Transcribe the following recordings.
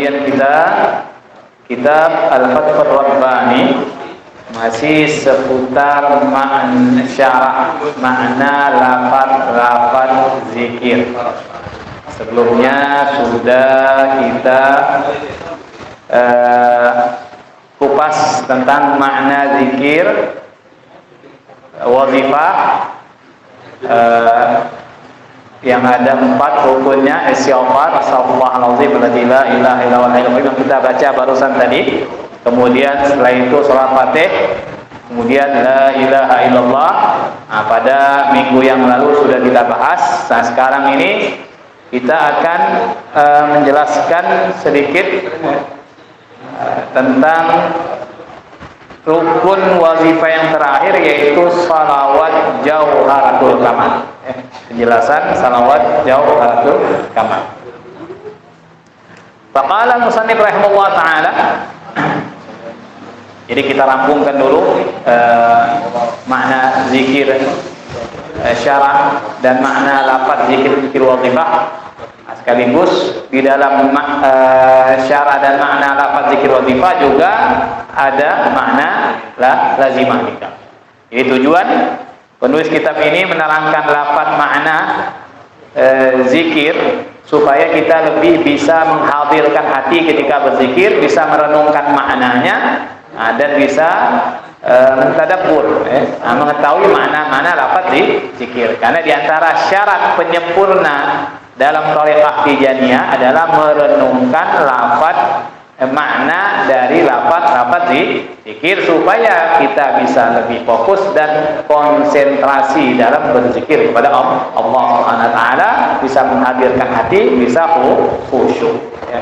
kajian kita kitab Al-Fathur Rabbani, masih seputar syarah makna lafaz zikir. Sebelumnya sudah kita kupas tentang makna zikir, wazifah, yang ada 4 rukunnya, istighfar, astagfirullahaladzim, la ilaha illallah, yang kita baca barusan tadi. Kemudian setelah itu sholat Fatih, kemudian la ilaha illallah. Nah, pada minggu yang lalu sudah kita bahas. Nah, sekarang ini kita akan menjelaskan sedikit tentang rukun wazifah yang terakhir, yaitu salawat jauharatul kamal. Penjelasan salawat jauharatul kamal. Faqala musannif rahimahullah ta'ala. Jadi kita rampungkan dulu makna zikir syarah dan makna lafaz zikir wazifah. Sekaligus di dalam syarah dan makna lafaz zikir wazifah juga ada makna lazimah juga. Jadi tujuan penulis kitab ini menerangkan lafaz makna zikir supaya kita lebih bisa menghadirkan hati ketika berzikir, bisa merenungkan maknanya, dan bisa mentadabbur, mengetahui makna-makna lafaz zikir. Karena diantara syarat penyempurna dalam thariqah Tijaniyah adalah merenungkan lafaz makna dari lafaz zikir supaya kita bisa lebih fokus dan konsentrasi dalam berzikir kepada Allah Subhanahu wa taala, bisa menghadirkan hati, bisa khusyuk, ya.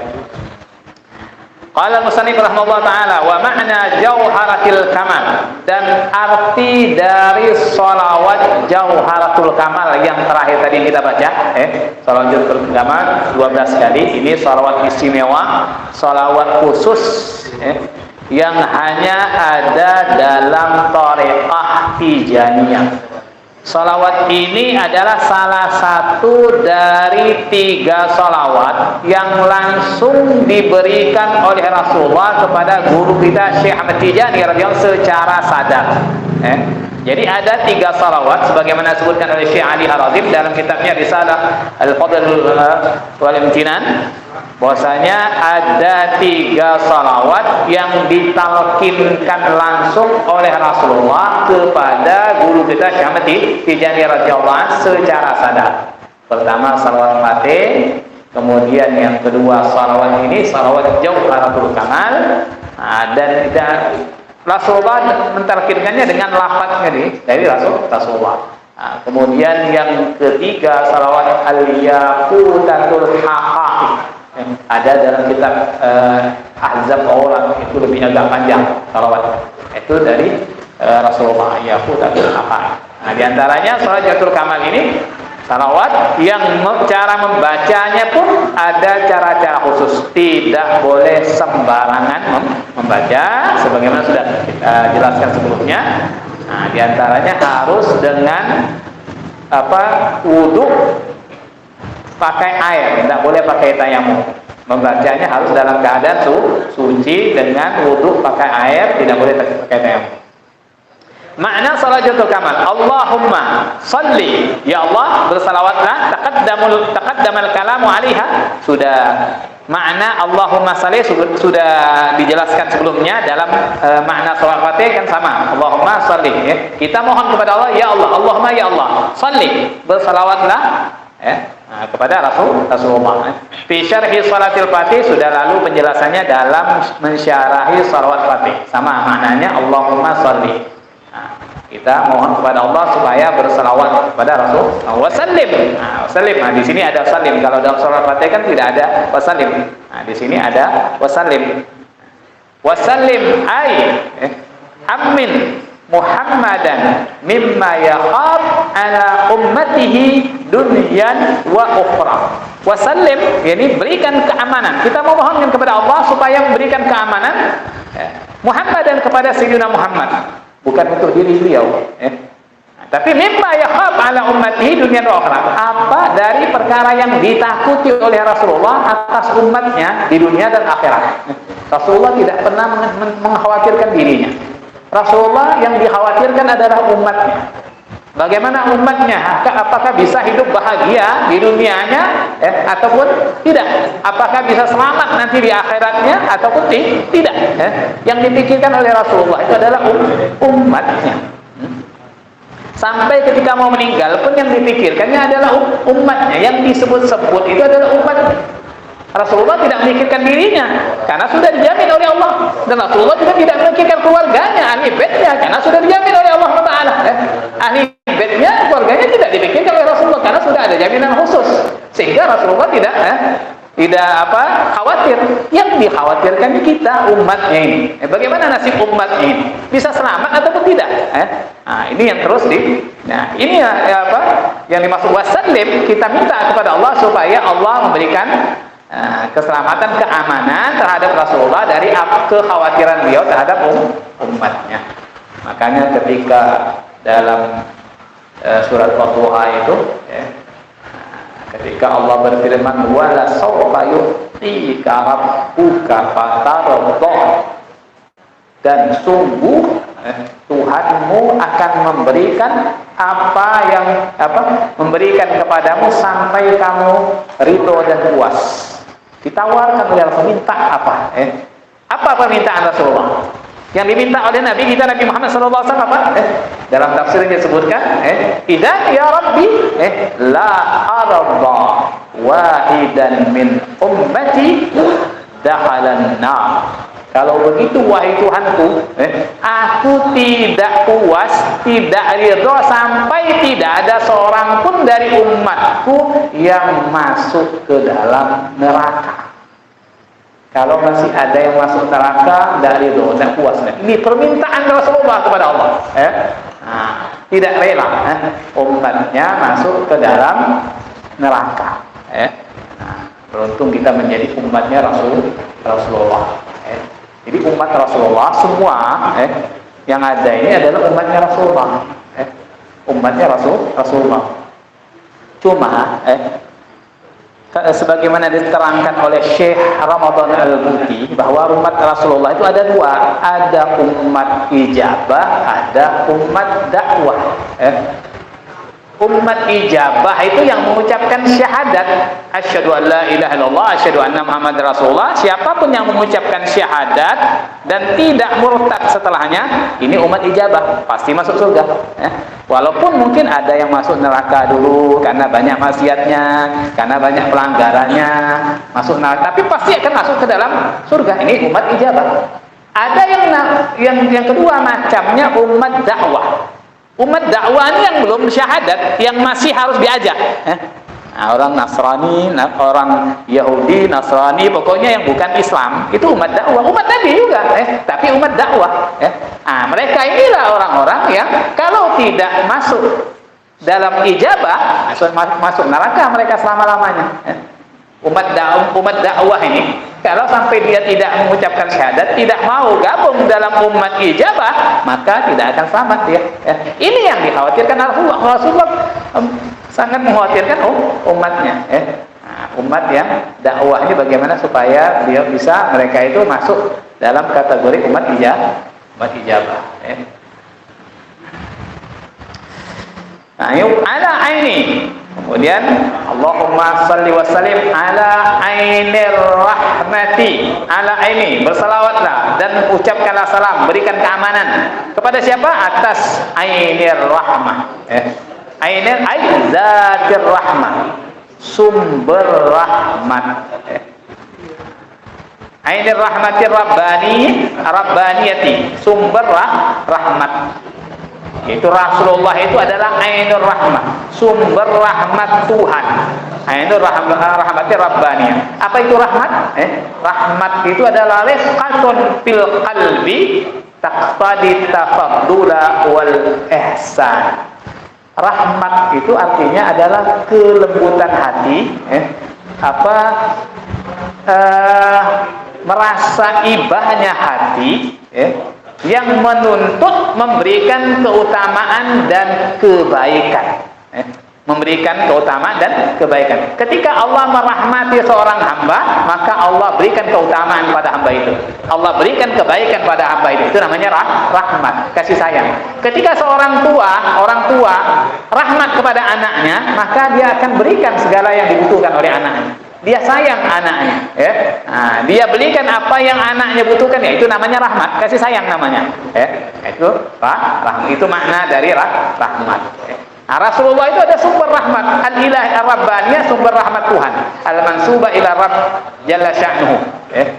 Qala musannif rahimahullah taala wa ma'na jauharatil kamal, dan arti dari sholawat jauharatul kamal yang terakhir tadi kita baca, sholawat jauharatul kamal 12 kali. Ini sholawat istimewa, sholawat khusus, yang hanya ada dalam thariqah Tijaniyah. Sholawat ini adalah salah satu dari 3 sholawat yang langsung diberikan oleh Rasulullah kepada guru kita Syekh Ahmad Tijani radhiyallahu secara sadar. Jadi ada 3 sholawat sebagaimana disebutkan oleh Syekh Ali Harazim dalam kitabnya Risalah Al-Fadl wal Imtinan, bahwasanya ada 3 sholawat yang ditalkinkan langsung oleh Rasulullah kepada guru kita Syekh Ahmad Tijani radhiyallahu secara sadar. Pertama sholawat Fatih, kemudian yang kedua sholawat ini sholawat jauharatul kamal, dan Rasulullah mentalkinkannya dengan lafadznya dari Rasulullah. Kemudian yang ketiga sholawat al-yaqutatul haqaiq, ada dalam kitab Ahzab Aurat, itu lebih agak panjang sholawat itu dari Rasulullah, yaqutatul haqaiq. Nah, diantaranya sholawat jauharatul kamal ini salawat yang cara membacanya pun ada cara-cara khusus, tidak boleh sembarangan membaca sebagaimana sudah kita jelaskan sebelumnya. Nah, diantaranya harus dengan wudu pakai air, tidak boleh pakai tayamum. Membacanya harus dalam keadaan suci dengan wudu pakai air, tidak boleh pakai tayamum. Makna salatul kamal, Allahumma salli, ya Allah bersalawatlah, taqaddamal kalamu 'alaiha, sudah makna Allahumma salli sudah dijelaskan sebelumnya dalam makna salat Fatih kan sama, Allahumma salli, ya. Kita mohon kepada Allah, ya Allah, Allahumma ya Allah, salli, bersalawatlah, kepada Rasulullah. Fi syarhi salatil Fatih sudah lalu penjelasannya dalam mensyarahi salawat Fatih, sama maknanya Allahumma salli. Kita mohon kepada Allah supaya berselawat kepada Rasul wasallim. Wasallim. Nah, di sini ada wasallim. Kalau dalam surah Fatih kan tidak ada wasallim. Nah, di sini ada wasallim. Wasallim ay amin Muhammadan mimma yakhaf ala ummatihi dunyan wa ukhra. Wasallim, yani berikan keamanan. Kita memohonkan kepada Allah supaya memberikan keamanan Muhammadan kepada Sayyidina Muhammad. Bukan untuk diri beliau. Tapi mimma yakhaf ala ummatihi dunya wa akhirah. Apa dari perkara yang ditakuti oleh Rasulullah atas umatnya di dunia dan akhirat. Rasulullah tidak pernah mengkhawatirkan dirinya. Rasulullah yang dikhawatirkan adalah umatnya. Bagaimana umatnya? Apakah bisa hidup bahagia di dunianya ataupun tidak? Apakah bisa selamat nanti di akhiratnya ataupun tidak? Yang dipikirkan oleh Rasulullah itu adalah umatnya. Sampai ketika mau meninggal pun yang dipikirkannya adalah umatnya. Yang disebut-sebut itu adalah umatnya. Rasulullah tidak memikirkan dirinya karena sudah dijamin oleh Allah, dan Rasulullah juga tidak memikirkan keluarganya, ahli baitnya, karena sudah dijamin oleh Allah Taala. Ahli baitnya, keluarganya tidak dipikirkan oleh Rasulullah karena sudah ada jaminan khusus, sehingga Rasulullah tidak khawatir. Yang dikhawatirkan kita umatnya ini. Bagaimana nasib umat ini? Bisa selamat ataupun tidak? Nah, ini yang terus ini yang dimaksud wasallim. Kita minta kepada Allah supaya Allah memberikan keselamatan, keamanan terhadap Rasulullah dari kekhawatiran beliau terhadap umatnya. Makanya ketika dalam surat Al-Duha itu ketika Allah berfirman wala sawfa yu'tika rabbuka fatardah, dan sungguh Tuhanmu akan memberikan memberikan kepadamu sampai kamu ridho dan puas. Ditawarkan oleh Rasul, minta apa? Apa permintaan Rasulullah? Yang diminta oleh Nabi kita, Nabi Muhammad SAW apa? Dalam tafsirnya disebutkan, "Idzan ya Rabbi, la arda wahidan min ummati dakhalan nar." Kalau begitu wahai Tuhanku, aku tidak puas, tidak ridho sampai tidak ada seorang pun dari umatku yang masuk ke dalam neraka. Kalau masih ada yang masuk neraka, tidak ridho, tidak puas. Ini permintaan Rasulullah kepada Allah. Tidak rela umatnya masuk ke dalam neraka. Beruntung kita menjadi umatnya Rasulullah. Jadi umat Rasulullah semua yang ada ini adalah umatnya Rasulullah. Umatnya Rasulullah. Cuma sebagaimana diterangkan oleh Syekh Ramadan Al-Buti bahwa umat Rasulullah itu ada dua, ada umat ijabah, ada umat dakwah. Umat ijabah itu yang mengucapkan syahadat asyhadu an la ilaha illallah asyhadu anna muhammad rasulullah. Siapapun yang mengucapkan syahadat dan tidak murtad setelahnya, ini umat ijabah, pasti masuk surga. Walaupun mungkin ada yang masuk neraka dulu karena banyak maksiatnya, karena banyak pelanggarannya, masuk neraka, tapi pasti akan masuk ke dalam surga. Ini umat ijabah. Ada yang kedua macamnya umat dakwah. Umat dakwah ini yang belum syahadat, yang masih harus diajak. Orang Nasrani, orang Yahudi, Nasrani, pokoknya yang bukan Islam, itu umat dakwah. Umat Nabi juga, tapi umat dakwah. Mereka inilah orang-orang yang kalau tidak masuk dalam ijabah, masuk neraka mereka selama-lamanya. Umat dakwah ini kalau sampai dia tidak mengucapkan syahadat, tidak mau gabung dalam umat ijabah, maka tidak akan selamat dia. Ini yang dikhawatirkan Rasulullah, sangat mengkhawatirkan umatnya. Umat yang dakwah ini bagaimana supaya dia bisa, mereka itu masuk dalam kategori umat ijabah. Yuk ala aini. Kemudian Allahumma salli wa sallim ala ainir rahmati, ala aini, bersalawatlah dan ucapkanlah salam, berikan keamanan kepada siapa? Atas ainir rahmah. Ainir ay zatir rahmah, sumber rahmat. Ainir rahmati rabbaniyati, sumber rahmat. Itu Rasulullah itu adalah ainur rahmah, sumber rahmat Tuhan. Ainur rahmati rabbaniyah. Apa itu rahmat? Rahmat itu adalah rifqatun fil qalbi taqtadi tafaddula wal ihsan. Rahmat itu artinya adalah kelembutan hati, merasa ibahnya hati, yang menuntut memberikan keutamaan dan kebaikan. Memberikan keutamaan dan kebaikan. Ketika Allah merahmati seorang hamba, maka Allah berikan keutamaan pada hamba itu. Allah berikan kebaikan pada hamba itu. Itu namanya rahmat, kasih sayang. Ketika seorang tua, orang tua rahmat kepada anaknya, maka dia akan berikan segala yang dibutuhkan oleh anaknya. Dia sayang anaknya, ya. Nah, dia belikan apa yang anaknya butuhkan, ya itu namanya rahmat, kasih sayang namanya, ya. Itu rahmat, itu makna dari rahmat. Ya. Nah, Rasulullah itu ada sumber rahmat, al-ilahi ar-rabbaniyah, sumber rahmat Tuhan, al-mansuba ila rabb jalla sya'nuhu. Ya.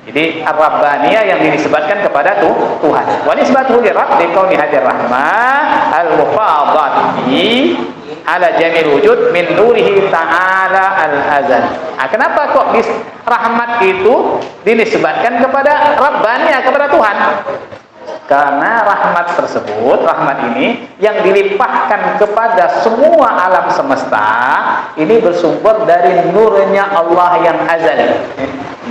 Jadi ar-rabbaniyah yang dinisbatkan kepada Tuhan. Wa nisbatuhu li rabb liqauli hadir rahmah al-mufadati ala jamil wujud min nurihi ta'ala al-azal. Nah, kenapa kok rahmat itu dinisbatkan kepada Rabbaniyah, kepada Tuhan? Karena rahmat tersebut, rahmat ini yang dilimpahkan kepada semua alam semesta, ini bersumber dari nurnya Allah yang azali.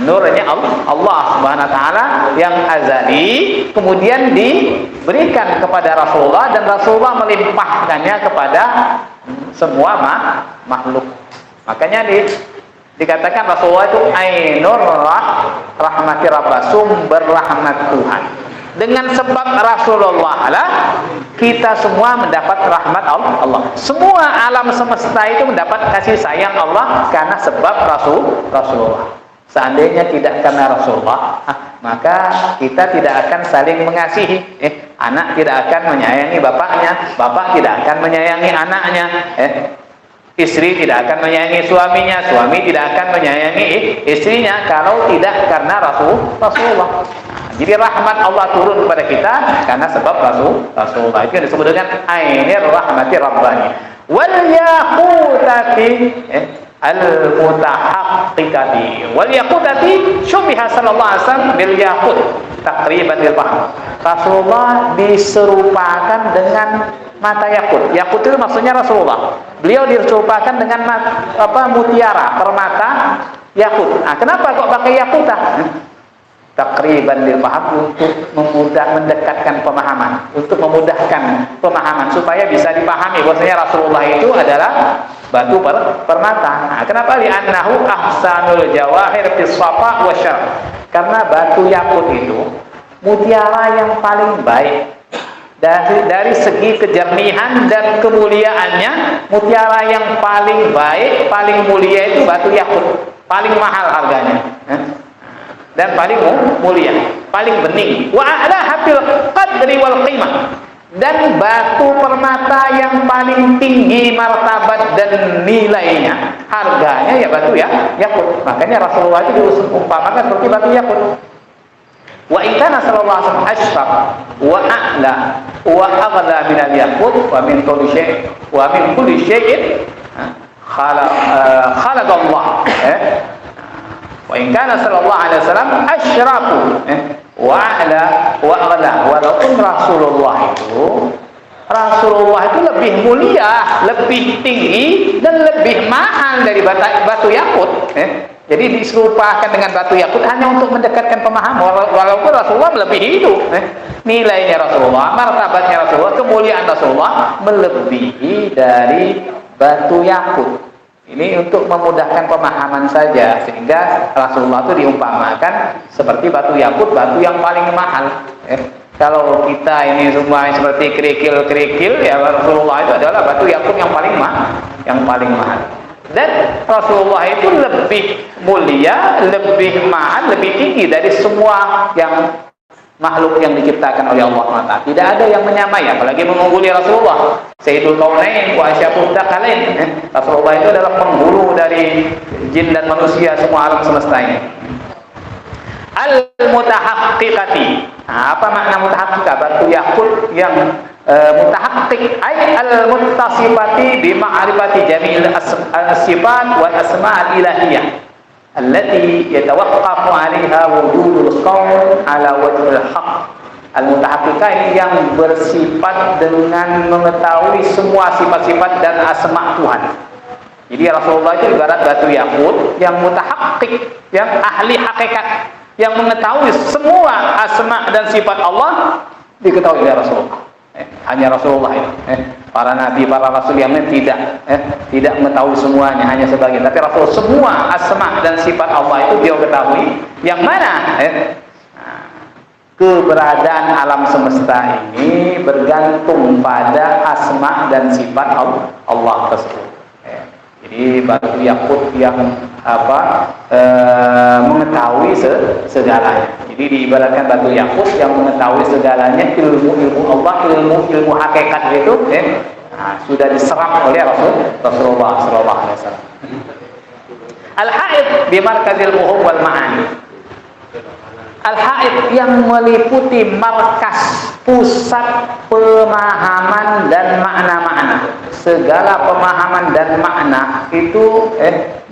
Nurnya Allah Subhanahu wa taala yang azali, kemudian diberikan kepada Rasulullah, dan Rasulullah melimpahkannya kepada semua makhluk. Makanya dikatakan Rasulullah itu ainur rahmati rabbah, sumber rahmat Tuhan. Dengan sebab Rasulullah lah kita semua mendapat rahmat Allah. Semua alam semesta itu mendapat kasih sayang Allah karena sebab Rasulullah. Seandainya tidak karena Rasulullah, maka kita tidak akan saling mengasihi. Anak tidak akan menyayangi bapaknya, bapak tidak akan menyayangi anaknya. Istri tidak akan menyayangi suaminya, suami tidak akan menyayangi istrinya kalau tidak karena Rasulullah. Jadi rahmat Allah turun kepada kita karena sebab Rasulullah. Itu yang disebut dengan ainir rahmati rabbani. Wal yaqutati al-mutahaqqiqati. Wal yaqutati syubiha sallallahu alaihi wasallam bil yaqut takriban lil fahm. Rasulullah diserupakan dengan mata yakut. Yakut itu maksudnya Rasulullah. Beliau diserupakan dengan mutiara, permata yakut. Nah, kenapa kok pakai yakutah? Takriban lil faham, untuk mendekatkan pemahaman, untuk memudahkan pemahaman supaya bisa dipahami bahwasanya Rasulullah itu adalah batu permata. Nah, kenapa? Li'annahu ahsanul jawahir fis safa wasyarr. Karena batu yakut itu mutiara yang paling baik dari segi kejernihan dan kemuliaannya. Mutiara yang paling baik, paling mulia itu batu yakut, paling mahal harganya. Dan paling mulia, paling bening. Wa a'la hafil qadri wal qimah. Dan batu permata yang paling tinggi martabat dan nilainya, harganya ya batu yakut. Makanya Rasulullah itu diumpamakan seperti batu yakut. Wa in kana sallallahu alaihi wasallam ashraf wa a'la wa aghla min al-yaqut wa min kulli syai'in khalaqa Allah. Wa in kana sallallahu alaihi wasallam asyrafu wa a'la wa aghla. Walaupun Rasulullah itu lebih mulia, lebih tinggi dan lebih mahal dari batu yakut. Jadi diserupakan dengan batu yakut hanya untuk mendekatkan pemahaman. Walaupun Rasulullah melebihi itu, nilainya Rasulullah, martabatnya Rasulullah, kemuliaan Rasulullah melebihi dari batu yakut. Ini untuk memudahkan pemahaman saja, sehingga Rasulullah itu diumpamakan seperti batu yakut, batu yang paling mahal. Kalau kita ini semua seperti kerikil-kerikil, ya Rasulullah itu adalah batu yakut yang paling mahal. Dan Rasulullah itu lebih mulia, lebih mahal, lebih tinggi dari semua yang makhluk yang diciptakan oleh Allah SWT. Tidak ada yang menyamai, apalagi mengungguli Rasulullah. Sayyidul Kaunain wa Asyafud Dakalain. Rasulullah itu adalah penghulu dari jin dan manusia semua alam semesta ini. Al-mutahaqqiqati. Nah, apa makna mutahaqqiqah? Batu yakut yang mutahaqqiq ay al-muttasifati bi ma'rifati jami'il as-sifat wal asma' al-ilahiyah allati yatawaqqafu 'alaiha wujudul qaul 'ala wajhil haqq. Al-mutahaqqiqah ini yang bersifat dengan mengetahui semua sifat-sifat dan asma' Tuhan. Jadi Rasulullah itu ibarat batu yakut yang mutahaqqiq, yang ahli hakikat, yang mengetahui semua asma dan sifat Allah diketahui oleh Rasulullah. Hanya Rasulullah itu. Para nabi, para rasul yang lain tidak mengetahui semuanya, hanya sebagian. Tapi Rasul semua asma dan sifat Allah itu dia ketahui. Yang mana? Keberadaan alam semesta ini bergantung pada asma dan sifat Allah tersebut. Jadi batu yakut yang mengetahui segalanya. Jadi diibaratkan batu yakut yang mengetahui segalanya, ilmu Allah, ilmu hakikat itu sudah diserap oleh Rasulullah sallallahu alaihi wasallam. Al-haid bi markazil fuhum wal ma'ani. Al-haid yang meliputi markas pusat pemahaman dan makna-makna. Segala pemahaman dan makna itu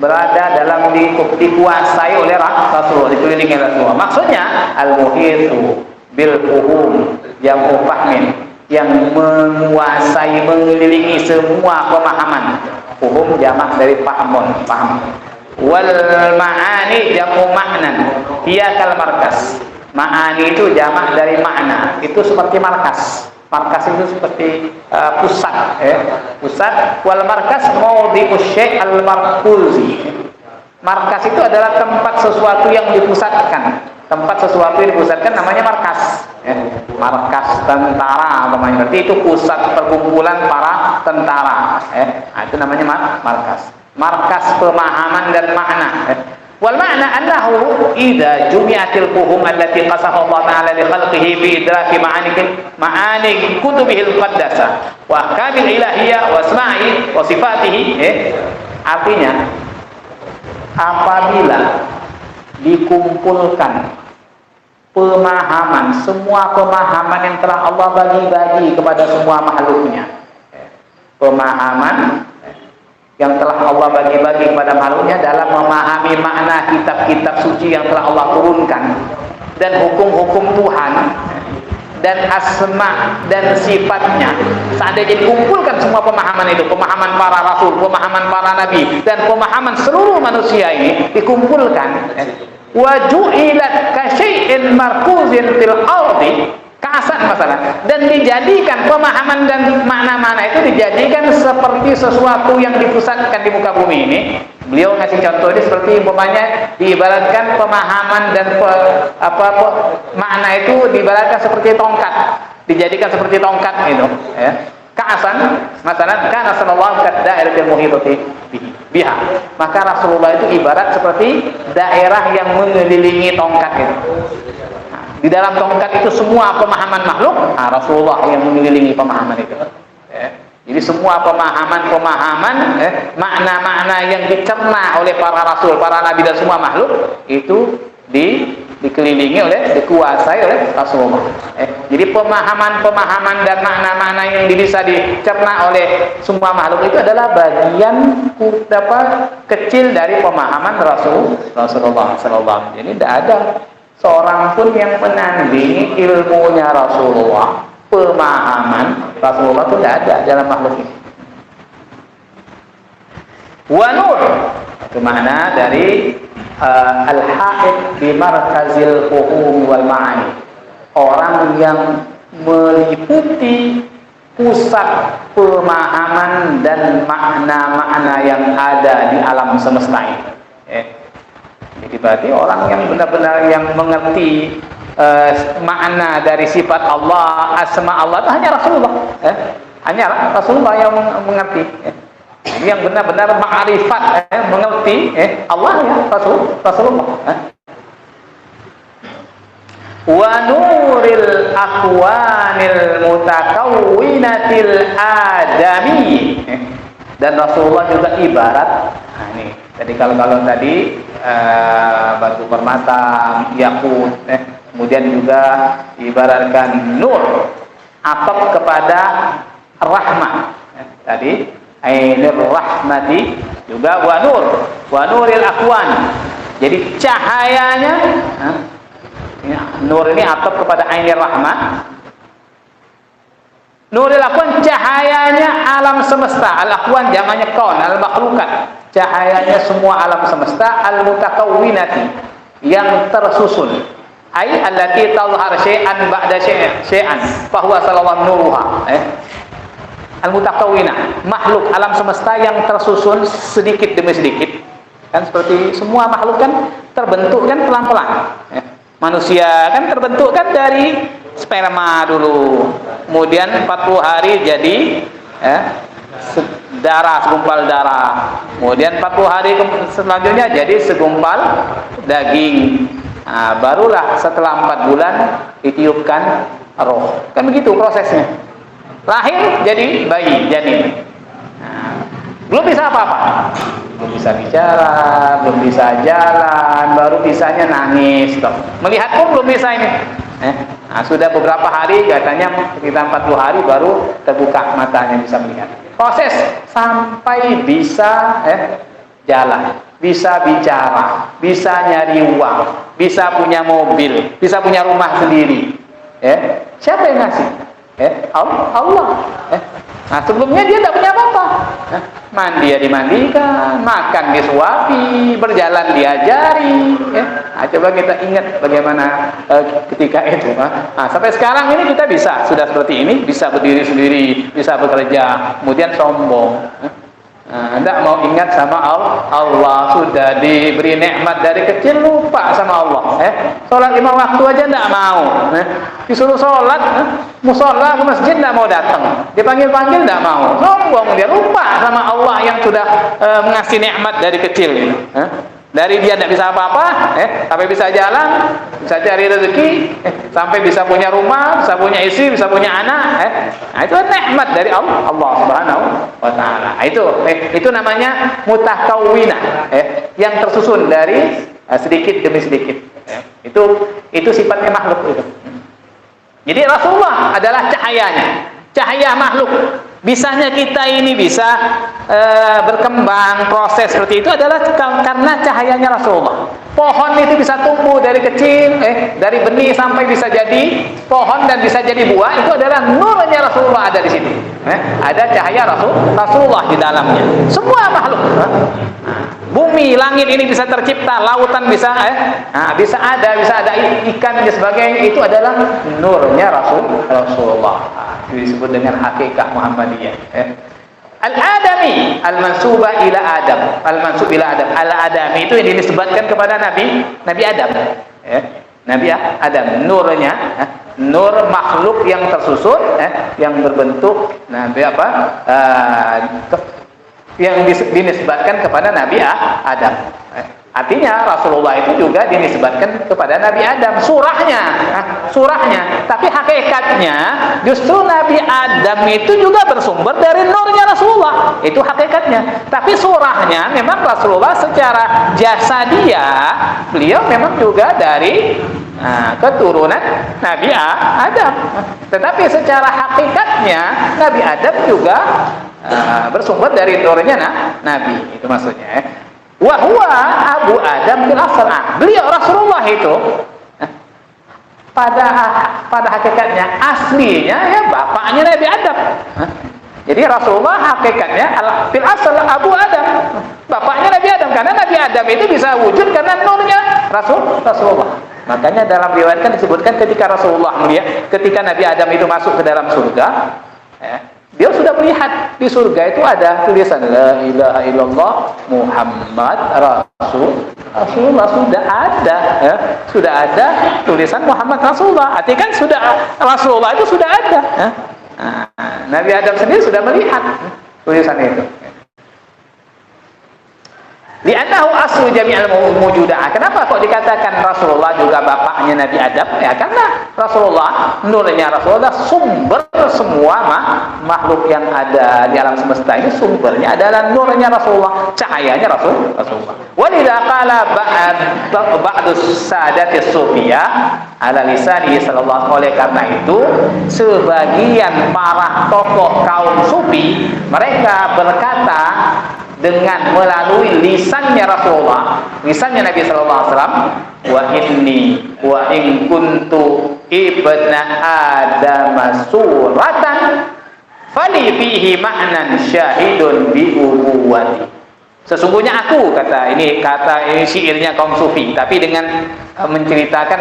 berada dalam dikuasai oleh Rasulullah, dikelilingi Rasulullah. Maksudnya al-muhitu bil fuhum jamu fahmin, yang menguasai, mengelilingi semua pemahaman. Fuhum jamak dari fahmun, paham. Wal ma'ani jamu ma'nan, hiya kal markas. Ma'ani itu jamak dari makna, itu seperti markas. Markas itu seperti pusat, pusat. Wal markas mawdi'us syai' al markuzi. Markas itu adalah tempat sesuatu yang dipusatkan. Tempat sesuatu yang dipusatkan namanya markas. Markas tentara namanya. Berarti itu pusat perkumpulan para tentara. Nah, itu namanya markas. Markas pemahaman dan makna. Wal ma'na annahu idza jumi'atil fuhum allati qasaha Allah ta'ala li khalqihi bi idraki ma'ani kutubihi al-qaddasah wa ahkamil ilahiyyah wa asma'i wa sifatihi. Artinya apabila dikumpulkan pemahaman, semua pemahaman yang telah Allah bagi-bagi kepada semua makhluknya, pemahaman yang telah Allah bagi-bagi kepada makhluknya dalam memahami makna kitab-kitab suci yang telah Allah turunkan, dan hukum-hukum Tuhan dan asma dan sifatnya. Seandainya dikumpulkan semua pemahaman itu, pemahaman para rasul, pemahaman para nabi, dan pemahaman seluruh manusia ini dikumpulkan, wa ju'ilat ka syai'in markuzin fil ardi ka'asan masalah, dan dijadikan pemahaman dan makna-makna itu dijadikan seperti sesuatu yang dipusatkan di muka bumi ini. Beliau ngasih contoh ini seperti umpamanya diibaratkan pemahaman dan makna itu diibaratkan seperti tongkat, dijadikan seperti tongkat itu, ka'asan masalah, kana sallallahu kaddairatil muhitati biha. Maka Rasulullah itu ibarat seperti daerah yang mengelilingi tongkat itu. Di dalam tongkat itu semua pemahaman makhluk, Rasulullah yang mengelilingi pemahaman itu. Jadi semua pemahaman, makna-makna yang dicerna oleh para rasul, para nabi dan semua makhluk itu dikelilingi dikuasai oleh Rasulullah. Jadi pemahaman dan makna-makna yang bisa dicerna oleh semua makhluk itu adalah bagian kecil dari pemahaman Rasulullah sallallahu. Jadi tidak ada seorang pun yang menandingi ilmunya Rasulullah, pemahaman Rasulullah itu tidak ada dalam makhluk ini. Wa nur, itu makna dari al-haid bi markazil fuhum wal ma'ani. Orang yang meliputi pusat pemahaman dan makna-makna yang ada di alam semesta ini. Jadi berarti orang yang benar-benar yang mengerti makna dari sifat Allah, asma Allah itu hanya Rasulullah. Hanya Rasulullah yang mengerti. Yang benar-benar ma'rifat, mengerti Allah ya Rasulullah. Wa nuril aqwanil mutakawwinatil adami. Dan Rasulullah juga ibarat, ini jadi kalau tadi batu permata, yakut, kemudian juga ibaratkan nur, atap kepada rahmah. Tadi ainir rahmati juga wa nuril aqwan. Jadi cahayanya, nur ini atap kepada ainir rahmah. Nuril aqwan cahayanya alam semesta. Al-aqwan jamaknya kaun, al-makhlukat. Cahayanya semua alam semesta, al-mutakawwinati, yang tersusun. Ai allati tadhhar syai'an ba'da syai'an fa huwa sallallahu nuruha. Al-mutakawwinah, makhluk alam semesta yang tersusun sedikit demi sedikit. Kan seperti semua makhluk kan terbentuk kan pelan-pelan. Manusia kan terbentuk kan dari sperma dulu. Kemudian 40 hari jadi darah, segumpal darah. Kemudian 40 hari selanjutnya jadi segumpal daging. Nah, barulah setelah 4 bulan ditiupkan roh. Kan begitu prosesnya. Lahir jadi bayi, janin. Nah, belum bisa apa-apa. Belum bisa bicara, belum bisa jalan, baru bisanya nangis. Melihat pun belum bisa ini. Nah, sudah beberapa hari, katanya sekitar 40 hari baru terbuka matanya bisa melihat. Proses sampai bisa jalan, bisa bicara, bisa nyari uang, bisa punya mobil, bisa punya rumah sendiri. Siapa yang ngasih? Allah. Nah, sebelumnya dia tidak punya apa-apa. Mandi ya dimandikan, makan disuapi, berjalan diajari. Nah, coba kita ingat bagaimana ketika itu. Nah, sampai sekarang ini kita bisa, sudah seperti ini, bisa berdiri sendiri, bisa bekerja, kemudian sombong. Tidak mau ingat sama Allah, sudah diberi nikmat dari kecil lupa sama Allah. Sholat 5 waktu aja tidak mau. Disuruh sholat, musola ke masjid tidak mau datang. Dipanggil-panggil tidak mau. Sombong, dia lupa sama Allah yang sudah mengasih nikmat dari kecil. Dari dia tidak bisa apa-apa, sampai bisa jalan, bisa cari rezeki, sampai bisa punya rumah, bisa punya istri, bisa punya anak. Nah, itu nikmat dari Allah Subhanahu wa Ta'ala. Itu namanya mutakawwinah, yang tersusun dari sedikit demi sedikit. Itu sifatnya makhluk itu. Jadi Rasulullah adalah cahayanya, cahaya makhluk. Bisanya kita ini bisa berkembang, proses seperti itu adalah karena cahayanya Rasulullah. Pohon itu bisa tumbuh dari kecil, dari benih sampai bisa jadi pohon dan bisa jadi buah, itu adalah nurnya Rasulullah ada di situ. Ada cahaya Rasulullah di dalamnya. Semua makhluk. Bumi, langit ini bisa tercipta, lautan bisa ada ikan dan sebagainya, itu adalah nurnya Rasulullah. Disebut dengan hakikat Muhammadiyah. Al-Adami, al-mansubah ila Adam, al-mansub ila Adam. Al-Adami itu yang dinisbatkan kepada Nabi Adam. Nabi Adam, nurnya, nur makhluk yang tersusun, yang berbentuk yang dinisbatkan kepada Nabi Adam. Artinya Rasulullah itu juga dinisbatkan kepada Nabi Adam, surahnya. Tapi hakikatnya justru Nabi Adam itu juga bersumber dari nurnya Rasulullah. Itu hakikatnya. Tapi surahnya memang Rasulullah secara jasadia, beliau memang juga dari keturunan Nabi Adam. Tetapi secara hakikatnya Nabi Adam juga bersumber dari nurnya Nabi. Itu maksudnya. Wa huwa Abu Adam bil asal. Beliau Rasulullah itu pada hakikatnya aslinya ya bapaknya Nabi Adam. Jadi Rasulullah hakikatnya bil asal Abu Adam, bapaknya Nabi Adam, karena Nabi Adam itu bisa wujud karena nurnya Rasulullah. Makanya dalam riwayat kan disebutkan ketika Rasulullah ketika Nabi Adam itu masuk ke dalam surga, dia sudah melihat di surga itu ada tulisan La ilaha illallah Muhammad Rasulullah, sudah ada tulisan Muhammad Rasulullah. Artinya kan sudah Rasulullah itu sudah ada. Nabi Adam sendiri sudah melihat tulisan itu. Li'annahu aslu jami'al mawjudah. Kenapa kok dikatakan Rasulullah juga bapaknya Nabi Adam? Ya karena Rasulullah, nurnya Rasulullah sumber semua makhluk yang ada di alam semesta ini, sumbernya adalah nurnya Rasulullah, cahayanya Rasulullah. Walidha qala ba'dus sadatis sufiyah ala lisani sallallahu alaihi, karena itu sebagian para tokoh kaum sufi mereka berkata dengan melalui lisannya Rasulullah, lisannya Nabi sallallahu alaihi wasallam, wa in kuntu ibna adam suratan fali fihi ma'nan syahidun bi ubuwati. Sesungguhnya aku, kata ini syairnya kaum sufi, tapi dengan menceritakan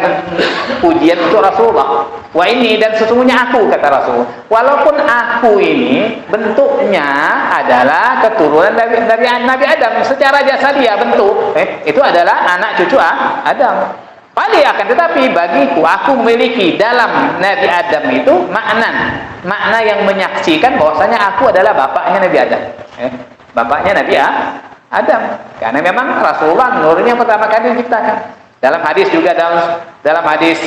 pujian untuk Rasulullah. Wah ini, dan sesungguhnya aku, kata Rasul, walaupun aku ini bentuknya adalah keturunan dari Nabi Adam secara jasadiah bentuk, itu adalah anak cucu Adam. Paling akan tetapi bagiku, aku memiliki dalam Nabi Adam itu makna yang menyaksikan bahwasanya aku adalah bapaknya Nabi Adam. Bapaknya Nabi Adam, karena memang Rasulullah nurnya pertama kali diciptakan. Dalam hadis juga, dalam hadis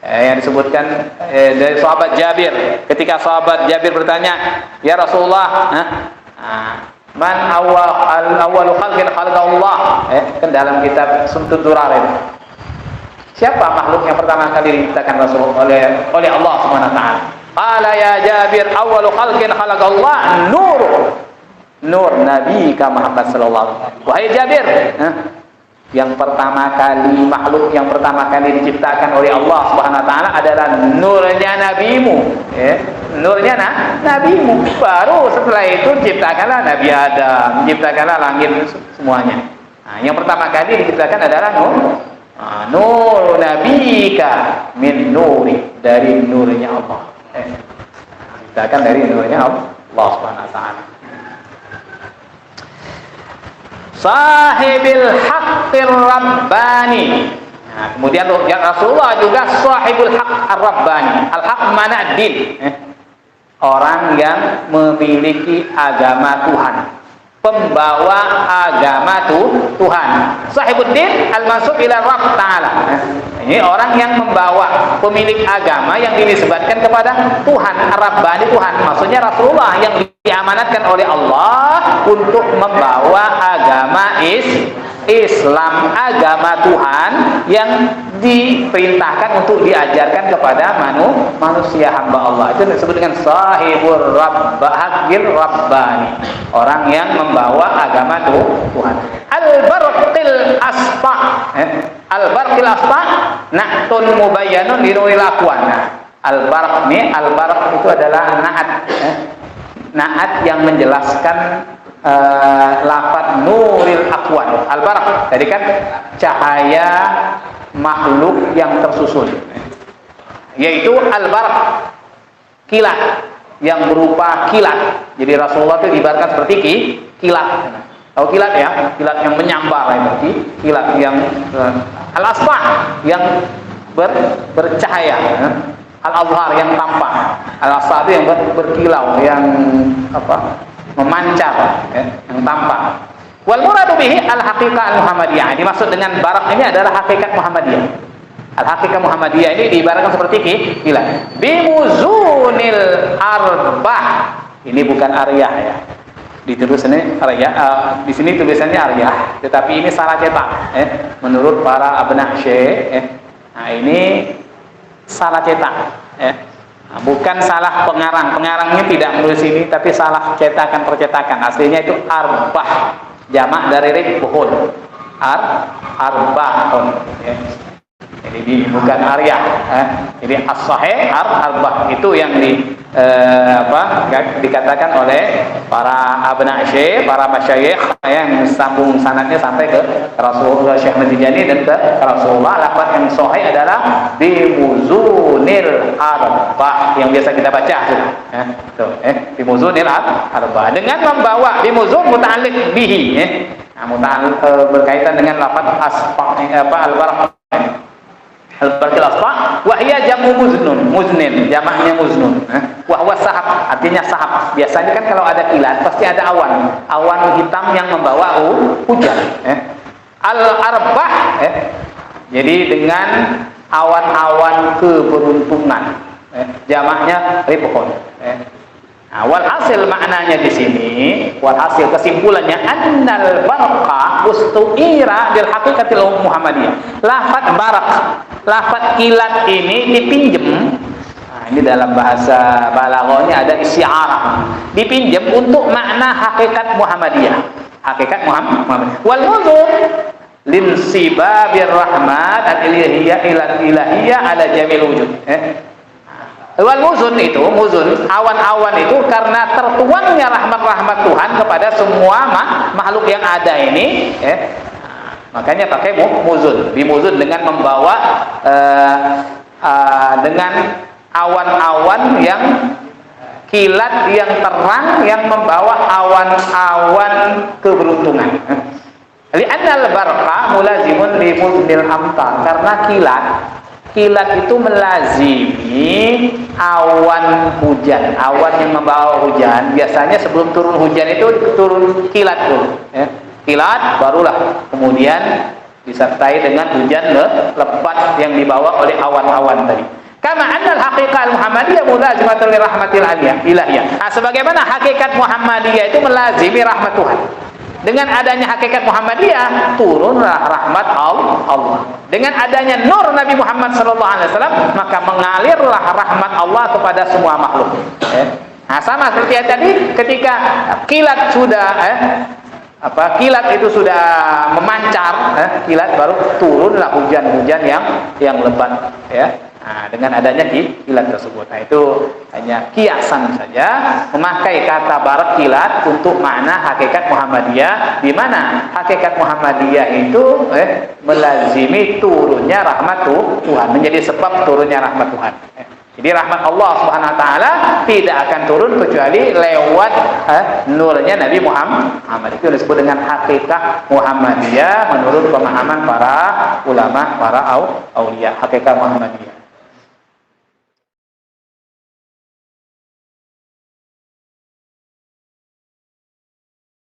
yang disebutkan dari sahabat Jabir, ketika sahabat Jabir bertanya, ya Rasulullah, man awwalu khalqin khalaqallah, kan dalam kitab Sumtud Durarin, siapa makhluk yang pertama kali diciptakan Rasul oleh Allah Subhanahu wa taala? Qala ya Jabir, awwalu khalqin khalaqallah nur Nabi Muhammad sallallahu alaihi wasallam. Wahai Jabir, yang pertama kali makhluk yang pertama kali diciptakan oleh Allah Subhanahu wa taala adalah nurnya nabimu, nurnya nabimu. Baru setelah itu ciptakanlah Nabi Adam, ciptakanlah langit semuanya. Nah, yang pertama kali diciptakan adalah nur nabika min nuri, dari nurnya Allah. Diciptakan dari nurnya Allah Subhanahu wa taala. Sahibil haqqir rabbani. Nah, kemudian Rasulullah juga sahibul haqq ar-rabbani. Al-haq mana din, orang yang memiliki agama Tuhan, pembawa agama Tuhan. Sahibuddin al-mansub ila Rabb ta'ala. Ini orang yang membawa, pemilik agama yang dinisbatkan kepada Tuhan, Ar-Rabbani, Tuhan. Maksudnya Rasulullah yang diamanatkan oleh Allah untuk membawa agama Islam, agama Tuhan yang diperintahkan untuk diajarkan kepada manusia hamba Allah. Itu disebut dengan sahibur haqqir rabbani, orang yang membawa agama Tuhan. Al-barqil asfa, al-barqil asfa na'tun mubayyanun linuril aqwan. Al-barq itu adalah na'at yang menjelaskan lafaz nuril aqwan. Al-barq tadi kan cahaya makhluk yang tersusun, yaitu al-barq, kilat yang berupa kilat. Jadi Rasulullah itu diibaratkan seperti kilat. Tahu kilat ya? Kilat yang menyambar itu, kilat yang al-asfah yang bercahaya, al-azhar yang tampak, al-asfah itu yang berkilau, yang memancar, yang tampak. Wal muradu bihi al-haqiqah al-muhammadiyah. Dimaksud dengan barak ini adalah hakikat Muhammadiyah. Al-haqiqah Muhammadiyah ini diibaratkan seperti kilat. Bimuzunil arbah. Ini bukan aryah ya. Ditulis ini aryah, di sini tulisannya aryah, tetapi ini salah cetak. Menurut para abna syekh, nah ini salah cetak. Nah, bukan salah pengarangnya tidak menulis ini, tapi salah percetakan. Aslinya itu arbah, jamak dari ribhun, arbahun. Jadi bukan aryah. Jadi as-sahih arbah itu yang dikatakan oleh para abna syekh, para masyayikh yang sambung sanadnya sampai ke Rasulullah Syekh Natijani dan ke Rasulullah. Lafaz yang sahih adalah bimuzunil arbah yang biasa kita baca bimuzunil arbah, dengan membawa bimuzun muta'alliq bihi, berkaitan dengan lafaz al-barq. Al-barqil asfa wa hiya jamu muznin, jamaknya muznun. Wa huwa sahab, artinya sahab. Biasanya kan kalau ada kilat pasti ada awan hitam yang membawa hujan. Al-arbah, jadi dengan awan-awan keberuntungan, jamaknya ribhun. Walhasil maknanya di sini, walhasil kesimpulannya, annal barqa ustuira bil haqiqatil muhammadiyah. Lafaz barak, lafaz kilat ini dipinjem. Nah, ini dalam bahasa balaghahnya ada isti'arah, dipinjem untuk makna hakikat Muhammadiyah, hakikat Muhammadiyah. Wal muzun linsibabir rahmat al ilahiyah ala jamil wujud. Wal muzun itu, muzun, awan-awan itu karena tertuangnya rahmat-rahmat Tuhan kepada semua makhluk yang ada ini, makanya pakai muzun. Bimuzun dengan membawa dengan awan-awan yang kilat yang terang yang membawa awan-awan keberuntungan. Li'annal barqa mulazimun li muznil amtar, karena kilat itu melazimi awan hujan, awan yang membawa hujan. Biasanya sebelum turun hujan itu turun kilat dulu, kilat barulah kemudian disertai dengan hujan lebat yang dibawa oleh awan-awan tadi. Kama annal haqiqah Muhammadiyah mulazimatul rahmatil ilahiyah. Nah, sebagaimana hakikat Muhammadiyah itu melazimi rahmat Tuhan. Dengan adanya hakikat Muhammadiyah turunlah rahmat Allah. Dengan adanya nur Nabi Muhammad SAW maka mengalirlah rahmat Allah kepada semua makhluk. Nah, sama seperti yang tadi ketika kilat sudah kilat itu sudah memancar, kilat baru turunlah hujan-hujan yang lebat, ya. Nah, dengan adanya kilat tersebut. Nah, itu hanya kiasan saja memakai kata barak kilat untuk makna hakikat Muhammadiyah, di mana hakikat Muhammadiyah itu melazimi turunnya rahmat Tuhan, menjadi sebab turunnya rahmat Tuhan. Jadi rahmat Allah Subhanahu wa taala tidak akan turun kecuali lewat nurnya Nabi Muhammad. Itu disebut dengan hakikat Muhammadiyah menurut pemahaman para ulama, para aulia, hakikat Muhammadiyah.